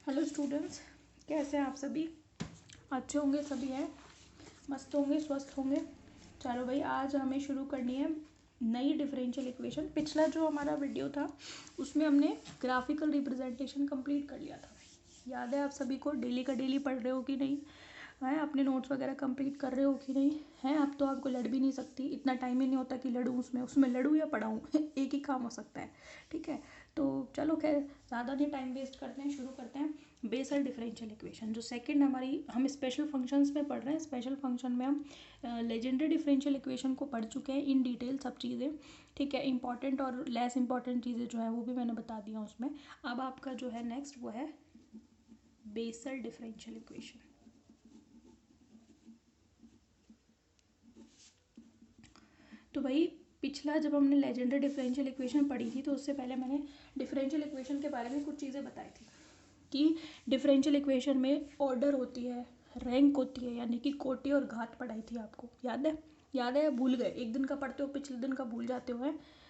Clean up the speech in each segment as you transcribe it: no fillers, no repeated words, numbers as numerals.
Hello students, कैसे हैं आप सभी? अच्छे होंगे सभी, हैं मस्त होंगे, स्वस्थ होंगे। चलो भाई, आज हमें शुरू करनी है नई डिफरेंशियल इक्वेशन। पिछला जो हमारा वीडियो था उसमें हमने ग्राफिकल रिप्रेजेंटेशन कंप्लीट कर लिया था। याद है आप सभी को? डेली का डेली पढ़ रहे हो कि नहीं हैं? अपने नोट्स वगैरह कंप्लीट कर रहे हो कि नहीं हैं? अब तो आपको लड़ भी नहीं सकती, इतना टाइम ही नहीं होता कि लड़ूँ उसमें लड़ूँ या पढ़ाऊँ एक ही काम हो सकता है। ठीक है, तो चलो खैर ज़्यादा नहीं टाइम वेस्ट करते हैं, शुरू करते हैं। बेसल डिफरेंशियल इक्वेशन जो सेकंड हमारी, हम स्पेशल फंक्शंस में पढ़ रहे हैं। स्पेशल फंक्शन में हम लेजेंडरी डिफरेंशियल इक्वेशन को पढ़ चुके हैं इन डिटेल सब चीज़ें। ठीक है, इंपॉर्टेंट और लेस इंपॉर्टेंट चीज़ें जो है वो भी मैंने बता दिया उसमें। अब आपका जो है नेक्स्ट वो है बेसल डिफरेंशियल इक्वेशन। तो भाई पिछला जब हमने लेजेंडरी डिफरेंशियल इक्वेशन पढ़ी थी तो उससे पहले मैंने डिफरेंशियल इक्वेशन के बारे में कुछ चीज़ें बताई थी कि डिफरेंशियल इक्वेशन में ऑर्डर होती है, रैंक होती है, यानी कि कोटि और घात पढ़ाई थी आपको। याद है? याद है या भूल गए? एक दिन का पढ़ते हो, पिछले दिन का भूल जाते हो।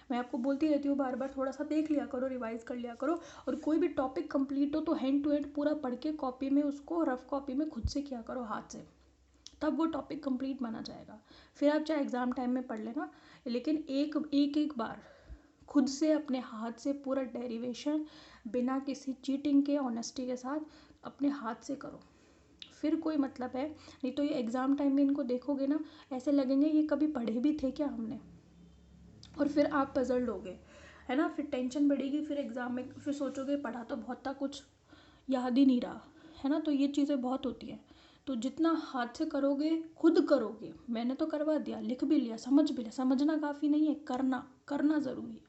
मैं आपको बोलती रहती हूँ बार बार, थोड़ा सा देख लिया करो, रिवाइज कर लिया करो। और कोई भी टॉपिक कंप्लीट हो तो हैंड टू हैंड पूरा पढ़ के कॉपी में उसको, रफ कॉपी में खुद से किया करो हाथ से, तब वो टॉपिक कंप्लीट माना जाएगा। फिर आप चाहे एग्ज़ाम टाइम में पढ़ लेना, लेकिन एक बार खुद से अपने हाथ से पूरा डेरिवेशन बिना किसी चीटिंग के, ऑनेस्टी के साथ अपने हाथ से करो, फिर कोई मतलब है। नहीं तो ये एग्ज़ाम टाइम में इनको देखोगे ना, ऐसे लगेंगे ये कभी पढ़े भी थे क्या हमने, और फिर आप पजल्ड होगे, है ना? फिर टेंशन बढ़ेगी, फिर एग्ज़ाम में फिर सोचोगे पढ़ा तो बहुत था, कुछ याद ही नहीं रहा, है ना? तो ये चीज़ें बहुत होती हैं। तो जितना हाथ से करोगे, खुद करोगे, मैंने तो करवा दिया, लिख भी लिया, समझ भी लिया, समझना काफ़ी नहीं है, करना करना ज़रूरी है।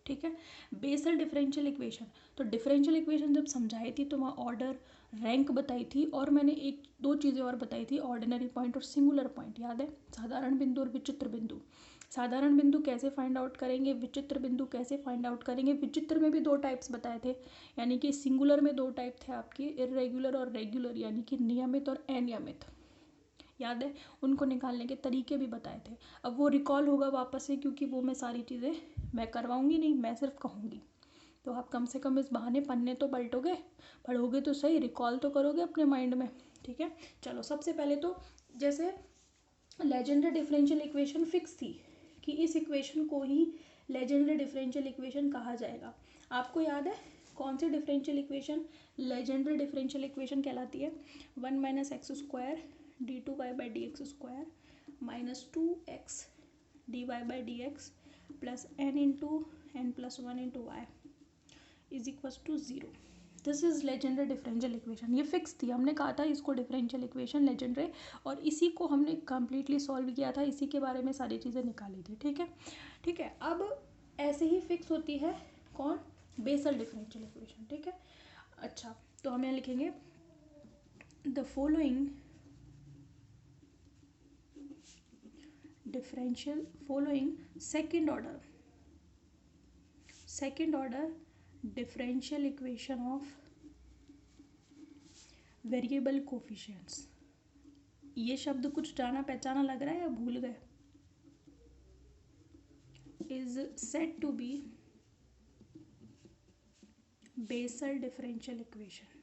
ठीक है, बेसल डिफरेंशियल इक्वेशन। तो डिफरेंशियल इक्वेशन जब समझाई थी तो वहाँ ऑर्डर, रैंक बताई थी, और मैंने एक दो चीज़ें और बताई थी, ऑर्डिनरी पॉइंट और सिंगुलर पॉइंट। याद है? साधारण बिंदु और विचित्र बिंदु। साधारण बिंदु कैसे फाइंड आउट करेंगे, विचित्र बिंदु कैसे फाइंड आउट करेंगे। विचित्र में भी दो टाइप्स बताए थे, यानी कि सिंगुलर में दो टाइप थे आपके, इर्रेगुलर और रेगुलर, यानी कि नियमित और अनियमित। याद है? उनको निकालने के तरीके भी बताए थे। अब वो रिकॉल होगा वापस से, क्योंकि वो मैं सारी चीज़ें मैं करवाऊँगी नहीं, मैं सिर्फ कहूँगी। तो आप कम से कम इस बहाने पन्ने तो पलटोगे, पढ़ोगे तो सही, रिकॉल तो करोगे अपने माइंड में। ठीक है, चलो सबसे पहले तो जैसे लेजेंडरी डिफरेंशियल इक्वेशन फिक्स थी कि इस इक्वेशन को ही लेजेंडरी डिफरेंशियल इक्वेशन कहा जाएगा। आपको याद है कौन सी differential equation Legendre differential equation कहलाती है? 1 - x² d2y/dx² -2x dy/dx plus n+1 y = 0। This is Legendre differential equation. ये फिक्स थी, हमने कहा था इसको डिफरेंशियल इक्वेशन लेजेंडरी, और इसी को हमने कम्प्लीटली सॉल्व किया था, इसी के बारे में सारी चीज़ें निकाली थी। ठीक है, ठीक है। अब ऐसे ही फिक्स होती है कौन? Bessel differential equation. ठीक है, अच्छा, तो हम यहाँ लिखेंगे the following differential following second order differential equation of variable coefficients। ये शब्द कुछ जाना पहचाना लग रहा है या भूल गए? is said to be Bessel differential equation.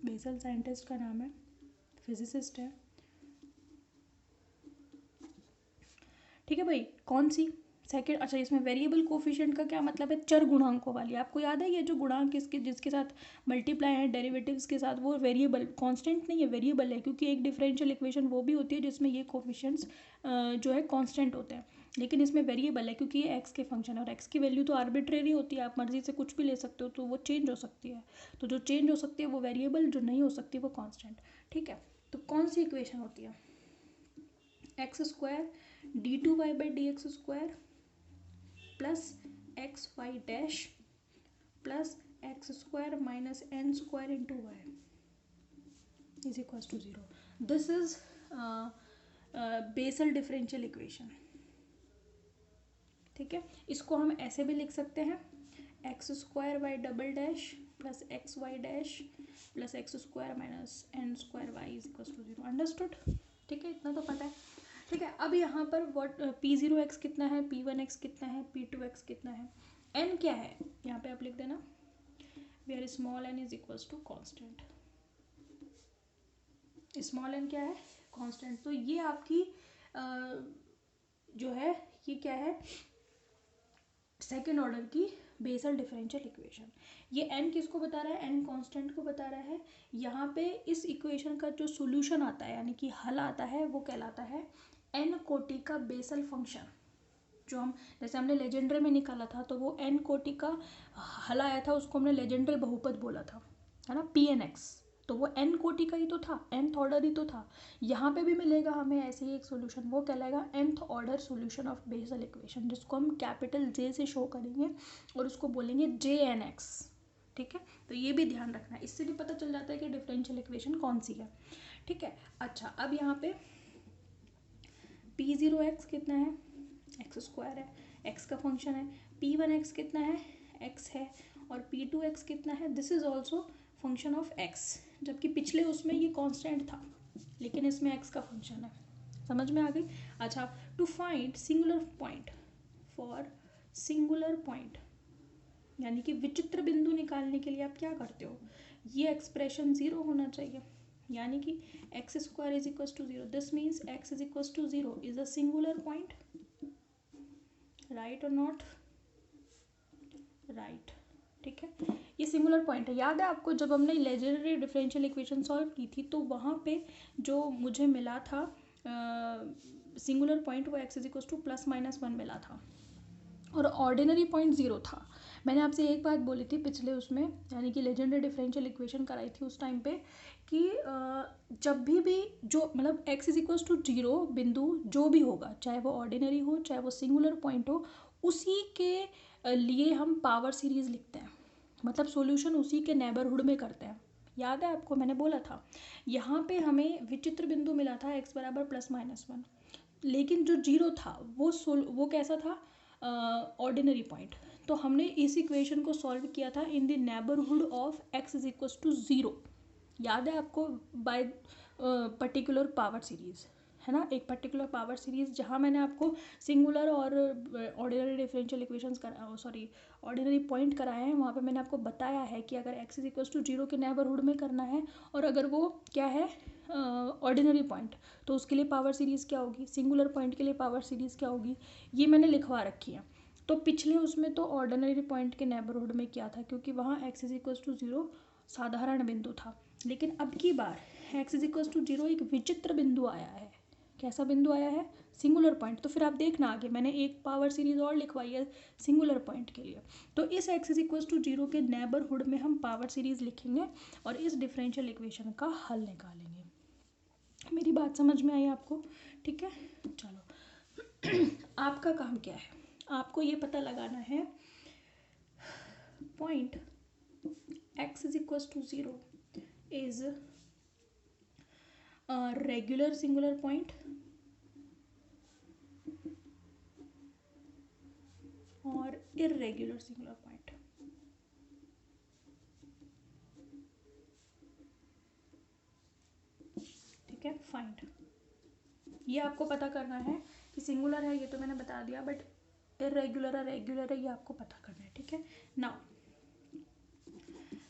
Bessel scientist का नाम है, फिजिसिस्ट है। ठीक है भाई, कौन सी? सेकेंड। अच्छा, इसमें वेरिएबल कोफिशिएंट का क्या मतलब है? चर गुणांकों वाली। आपको याद है ये जो गुणांक इसके जिसके साथ मल्टीप्लाई है डेरिवेटिव्स के साथ, वो वेरिएबल, कांस्टेंट नहीं है, वेरिएबल है। क्योंकि एक डिफरेंशियल इक्वेशन वो भी होती है जिसमें ये कोफिशिएंट्स जो है कांस्टेंट होते हैं, लेकिन इसमें वेरिएबल है क्योंकि ये एक्स के फंक्शन है, और एक्स की वैल्यू तो आर्बिट्रेरी होती है, आप मर्जी से कुछ भी ले सकते हो, तो वो चेंज हो सकती है। तो जो चेंज हो सकती है वो वेरिएबल, जो नहीं हो सकती वो कॉन्स्टेंट। ठीक है, तो कौन सी इक्वेशन होती है? x² d2y/dx² plus x y' plus x² minus n² into y is equal to 0। This is Bessel differential equation. ठीक है, इसको हम ऐसे भी लिख सकते हैं, x² y" plus xy' plus x² minus n² y is equal to 0। Understood? ठीक है, इतना तो पता है। ठीक है, अब यहाँ पर व्हाट P0x कितना है, P1x कितना है, P2x कितना है, एन क्या है, यहाँ पे आप लिख देना where small n is equals to constant. Small n क्या है, कांस्टेंट। तो ये आपकी जो है ये क्या है, सेकेंड ऑर्डर की बेसल डिफरेंशियल इक्वेशन। ये एन किसको बता रहा है, एन कांस्टेंट को बता रहा है। यहाँ पे इस इक्वेशन का जो सॉल्यूशन आता है यानी कि हल आता है वो कहलाता है एन कोटि का बेसल फंक्शन। जो हम जैसे हमने लेजेंड्रे में निकाला था तो वो एन कोटि का हल आया था, उसको हमने लेजेंड्रे बहुपद बोला था, है ना, पी एन एक्स। तो वो एन कोटि का ही तो था, nth ऑर्डर ही तो था। यहाँ पे भी मिलेगा हमें ऐसे ही एक सॉल्यूशन, वो कहलाएगा nth order solution of Bessel equation, जिसको हम कैपिटल जे से शो करेंगे और उसको बोलेंगे जे एन एक्स। ठीक है, तो ये भी ध्यान रखना है, इससे भी पता चल जाता है कि डिफरेंशियल इक्वेशन कौन सी है। ठीक है, अच्छा अब यहाँ पे पी जीरो एक्स कितना है, एक्स स्क्वायर है, एक्स का फंक्शन है। पी वन एक्स कितना है, एक्स है। और पी टू एक्स कितना है, this is also function of x. जबकि पिछले उसमें ये कांस्टेंट था लेकिन इसमें एक्स का फंक्शन है। समझ में आ गई। अच्छा, to find singular point, for singular point यानी कि विचित्र बिंदु निकालने के लिए आप क्या करते हो, ये एक्सप्रेशन जीरो होना चाहिए, यानी कि x square is equal to zero. This means x is equal to zero is a singular point, right और नॉट, राइट। ठीक है, ये सिंगुलर पॉइंट है। याद है आपको जब हमने लेजेंडरी डिफरेंशियल इक्वेशन सॉल्व की थी तो वहाँ पे जो मुझे मिला था सिंगुलर पॉइंट वो x is equal two plus minus one मिला था और ऑर्डिनरी पॉइंट जीरो था। मैंने आपसे एक बात बोली थी पिछले उसमें, यानी कि लेजेंडरी डिफरेंशियल इक्वेशन कराई थी उस टाइम पे कि जब भी जो मतलब x is equal to zero बिंदु जो भी होगा, चाहे वो ऑर्डिनरी हो चाहे वो सिंगुलर पॉइंट हो, उसी के लिए हम पावर सीरीज लिखते हैं, मतलब सॉल्यूशन उसी के नेबरहुड में करते हैं। याद है आपको, मैंने बोला था यहाँ पे हमें विचित्र बिंदु मिला था एक्स बराबर प्लस माइनस वन, लेकिन जो जीरो था वो कैसा था, ऑर्डिनरी पॉइंट। तो हमने इस इक्वेशन को सॉल्व किया था in the neighbourhood of x is equal to zero. याद है आपको, बाय पर्टिकुलर पावर सीरीज, है ना, एक पर्टिकुलर पावर सीरीज जहाँ मैंने आपको सिंगुलर और ordinary differential equations ordinary point कराए हैं, वहाँ पे मैंने आपको बताया है कि अगर x is equal to zero के नेबरहुड में करना है और अगर वो क्या है ऑर्डिनरी पॉइंट, तो उसके लिए पावर सीरीज़ क्या होगी, सिंगुलर पॉइंट के लिए पावर सीरीज़ क्या होगी, ये मैंने लिखवा रखी है। तो पिछले उसमें तो ऑर्डिनरी पॉइंट के नेबरहुड में क्या था, क्योंकि वहाँ x is equal to zero साधारण बिंदु था, लेकिन अब की बार x is equal to zero एक विचित्र बिंदु आया है। कैसा बिंदु आया है, सिंगुलर पॉइंट। तो फिर आप देखना आगे मैंने एक पावर सीरीज और लिखवाई है सिंगुलर पॉइंट के लिए। तो इस x is equal to zero के नेबरहुड में हम पावर सीरीज लिखेंगे और इस डिफरेंशियल इक्वेशन का हल निकालेंगे। मेरी बात समझ में आई आपको, ठीक है। चलो आपका काम क्या है, आपको ये पता लगाना है point x is equal to zero is regular singular point और इरेगुलर सिंगुलर पॉइंट। ठीक है, फाइंड, ये आपको पता करना है कि सिंगुलर है, ये तो मैंने बता दिया, बट इरेगुलर है रेगुलर है ये आपको पता करना है। ठीक है, now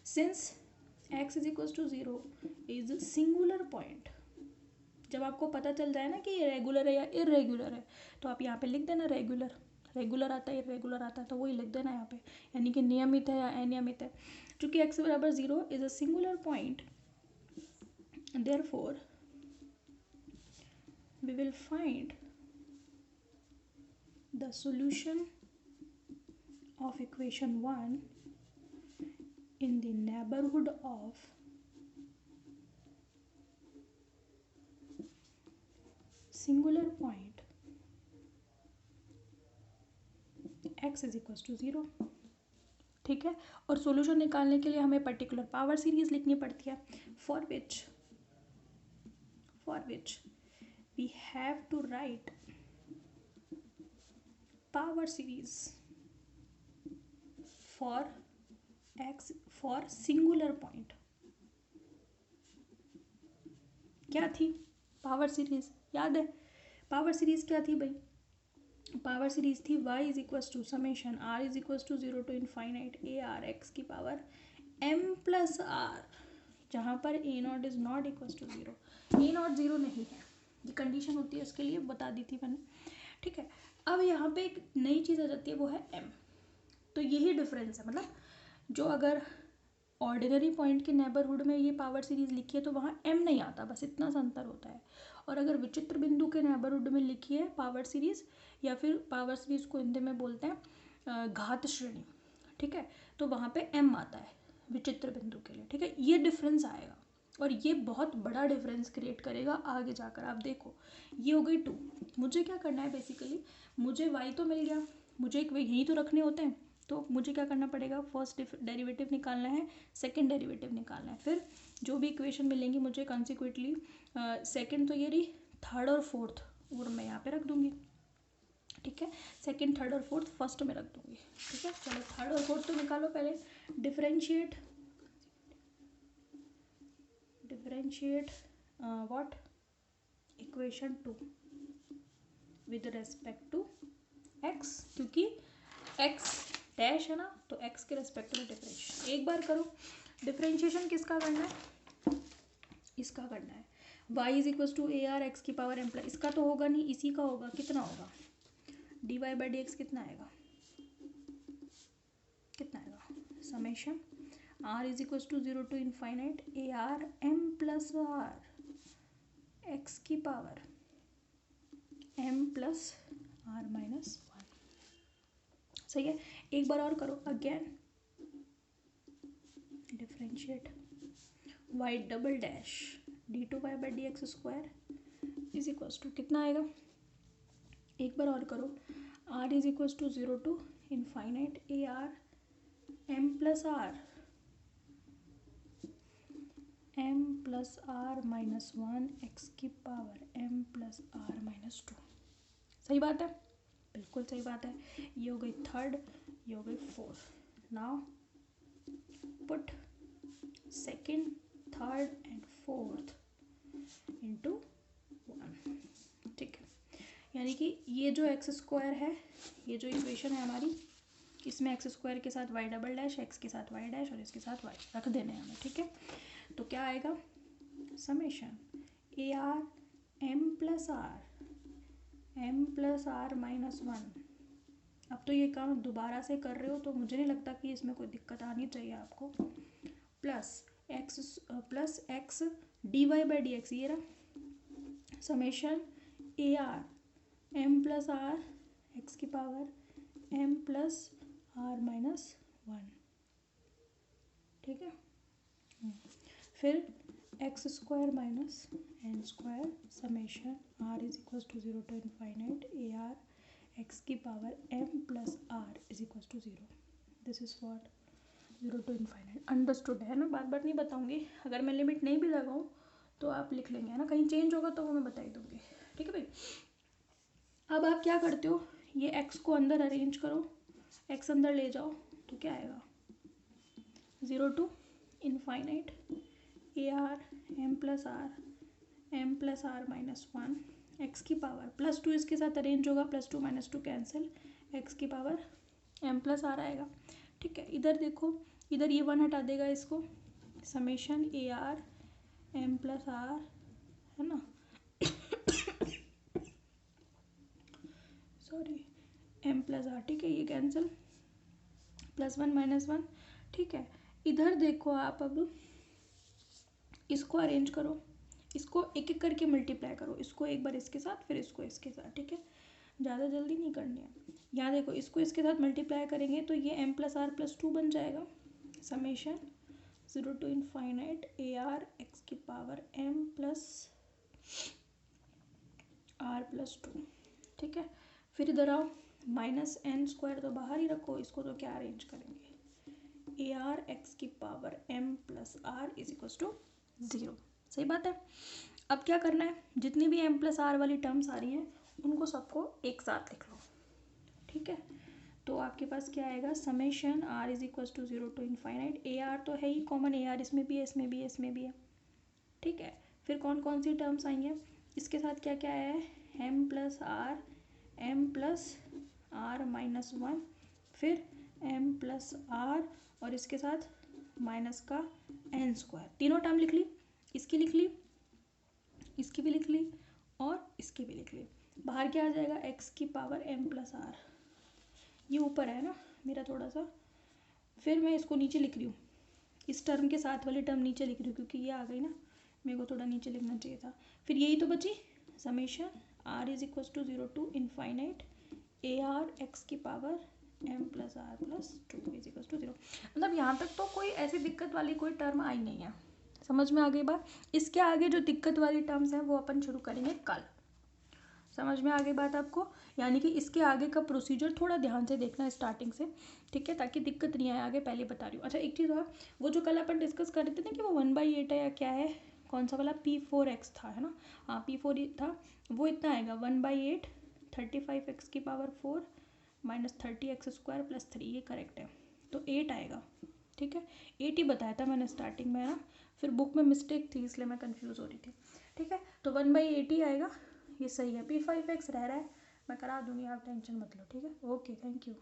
since x is equal to zero is singular point, जब आपको पता चल जाए ना कि ये रेगुलर है या इरेगुलर है तो आप यहाँ पे लिख देना रेगुलर, रेगुलर आता है इरेगुलर आता है तो वही लिख देना यहाँ पे, यानी कि नियमित है या अनियमित है। चूँकि एक्स बराबर zero is a singular point, therefore we will find the solution of equation 1 in the neighborhood of singular point x is equals to 0। ठीक है, और सॉल्यूशन निकालने के लिए हमें पर्टिकुलर पावर सीरीज लिखनी पड़ती है, for which we have to write power series for x for singular point। क्या थी पावर सीरीज, याद है पावर सीरीज क्या थी भाई, पावर सीरीज थी y is equals to summation r is equals to 0 to infinite A R x की power m plus R, जहाँ पर A naught is not equals to 0, A naught 0 नहीं है, ये कंडीशन होती है उसके लिए, बता दी थी मैंने, ठीक है। अब यहाँ पे एक नई चीज़ आ जाती है, वो है m। तो यही डिफरेंस है, मतलब जो अगर ऑर्डिनरी पॉइंट के नेबरहुड में ये पावर सीरीज लिखी है तो वहाँ m नहीं आता, बस इतना सा अंतर होता है। और अगर विचित्र बिंदु के नेबरहुड में लिखी है पावर सीरीज, या फिर पावर सीरीज को हिंदी में बोलते हैं घात श्रेणी, ठीक है, तो वहाँ पे m आता है विचित्र बिंदु के लिए, ठीक है। ये डिफरेंस आएगा और ये बहुत बड़ा डिफरेंस क्रिएट करेगा आगे जाकर। आप देखो, ये हो गई 2। मुझे क्या करना है बेसिकली, मुझे y तो मिल गया, मुझे एक यही तो रखने होते हैं, तो मुझे क्या करना पड़ेगा, फर्स्ट डेरिवेटिव निकालना है, सेकंड डेरिवेटिव निकालना है, फिर जो भी इक्वेशन मिलेंगी मुझे कॉन्सिक्वेंटली सेकंड तो ये रही, थर्ड और फोर्थ और मैं यहाँ पे रख दूँगी, ठीक है। सेकंड, थर्ड और फोर्थ फर्स्ट में रख दूँगी, ठीक है। चलो थर्ड और फोर्थ तो निकालो पहले। Differentiate what, equation 2 with respect to x, क्योंकि x डैश है ना, तो x के रेस्पेक्ट में डिफरेंशिएशन एक बार करो। डिफरेंशिएशन किसका करना है, इसका करना है, y is equal to A are x की पावर एम प्लस, इसका तो होगा नहीं, इसी का होगा, कितना होगा, D Y by D X कितना आएगा, कितना आएगा, summation r is equal to 0 to infinite A R M plus R x की power M plus are minus 1। सही है, एक बार और करो, again differentiate y double dash D two Y by D x square is equal to कितना आएगा, एक बार और करो, r is equal to 0 to infinite A R M plus are minus 1 x की power M plus are minus 2। सही बात है, बिल्कुल सही बात है। ये हो गई थर्ड, ये हो गई fourth. Now put second, third and fourth into 1, ठीक है। यानी कि ये जो एक्स स्क्वायर है, ये जो इक्वेशन है हमारी, इसमें एक्स स्क्वायर के साथ वाई डबल डैश, एक्स के साथ वाई डैश और इसके साथ वाई रख देने हैं हमें, ठीक है। तो क्या आएगा, summation A R M plus are minus 1। अब तो ये काम दोबारा से कर रहे हो तो मुझे नहीं लगता कि इसमें कोई दिक्कत आनी चाहिए आपको, plus X D Y by D X, ये रहा summation A R M plus R x की power M plus are minus 1, ठीक है। फिर x square minus N square summation are is equal to 0 to infinite A R x की power M plus are is equal to 0। This is what 0 to infinite. Understood है ना, बार बार नहीं बताऊंगी, अगर मैं लिमिट नहीं भी लगाऊँ तो आप लिख लेंगे, है ना, कहीं चेंज होगा तो वो मैं बता ही दूंगी, ठीक है भाई। अब आप क्या करते हो, ये एक्स को अंदर अरेंज करो, एक्स अंदर ले जाओ तो क्या आएगा, 0 to infinite A R M plus are minus 1 x की पावर प्लस 2, इसके साथ अरेंज होगा, प्लस 2 माइनस 2 कैंसिल, एक्स की पावर एम प्लस आर आएगा, ठीक है। इधर देखो, इधर ये 1 हटा देगा इसको, summation A R M plus r, है ना, सॉरी एम प्लस आर, ठीक है, ये कैंसिल, प्लस 1 माइनस 1, ठीक है। इधर देखो आप, अब इसको अरेंज करो, इसको एक एक करके मल्टीप्लाई करो, इसको एक बार इसके साथ, फिर इसको इसके साथ, ठीक है, ज़्यादा जल्दी नहीं करनी है। यहाँ देखो, इसको इसके साथ मल्टीप्लाई करेंगे तो ये एम प्लस आर प्लस 2 बन जाएगा, summation 0 to infinite A R x की power M plus R plus 2, ठीक है। फिर इधर आओ, माइनस एन स्क्वायर तो बाहर ही रखो, इसको तो क्या अरेंज करेंगे, ए आर एक्स की power M plus are is equal to 0। सही बात है। अब क्या करना है, जितनी भी एम प्लस आर वाली टर्म्स आ रही हैं उनको सबको एक साथ लिख लो, ठीक है। तो आपके पास क्या आएगा, summation are is equal to 0 to infinite, A r तो है ही कॉमन, ए आर इसमें भी है, इसमें भी है, इसमें भी है, ठीक है। फिर कौन कौन सी टर्म्स आई हैं, इसके साथ क्या क्या आया है, m plus r M plus are minus one, फिर एम प्लस आर और इसके साथ माइनस का एन स्क्वायर। तीनों टर्म लिख ली, इसकी लिख ली, इसकी भी लिख ली और इसकी भी लिख ली। बाहर क्या आ जाएगा, एक्स की पावर एम प्लस आर, ये ऊपर है ना मेरा थोड़ा सा, फिर मैं इसको नीचे लिख रही हूँ, इस टर्म के साथ वाली टर्म नीचे लिख रही हूँ क्योंकि ये आ गई ना, मेरे को थोड़ा नीचे लिखना चाहिए था। फिर यही तो बची summation are is equal to 0 to infinite A R x की power M plus R plus 2 is equal to 0। मतलब यहाँ तक तो कोई ऐसी दिक्कत वाली कोई टर्म आई नहीं है, समझ में आ गई बात। इसके आगे जो दिक्कत वाली टर्म्स हैं वो अपन शुरू करेंगे कल, समझ में आ गई बात आपको। यानी कि इसके आगे का प्रोसीजर थोड़ा ध्यान से देखना स्टार्टिंग से, ठीक है, ताकि दिक्कत नहीं आए आगे, पहले बता रही हूँ। अच्छा एक चीज़ और, वो जो कल अपन डिस्कस कर रहे थे ना कि वो 1/8 है या क्या है, कौन सा वाला P4x था, है ना, हाँ P4 था, वो इतना आएगा 1/8 35x की पावर 4 माइनस 30x² प्लस 3, ये करेक्ट है, तो 8 आएगा, ठीक है। 8 ही बताया था मैंने स्टार्टिंग में, है ना, फिर बुक में मिस्टेक थी इसलिए मैं कंफ्यूज हो रही थी, ठीक है। तो 1/8 ही आएगा, ये सही है। P5x रह रहा है, मैं करा दूंगी, आप टेंशन मत लो, ठीक है। Okay, thank you.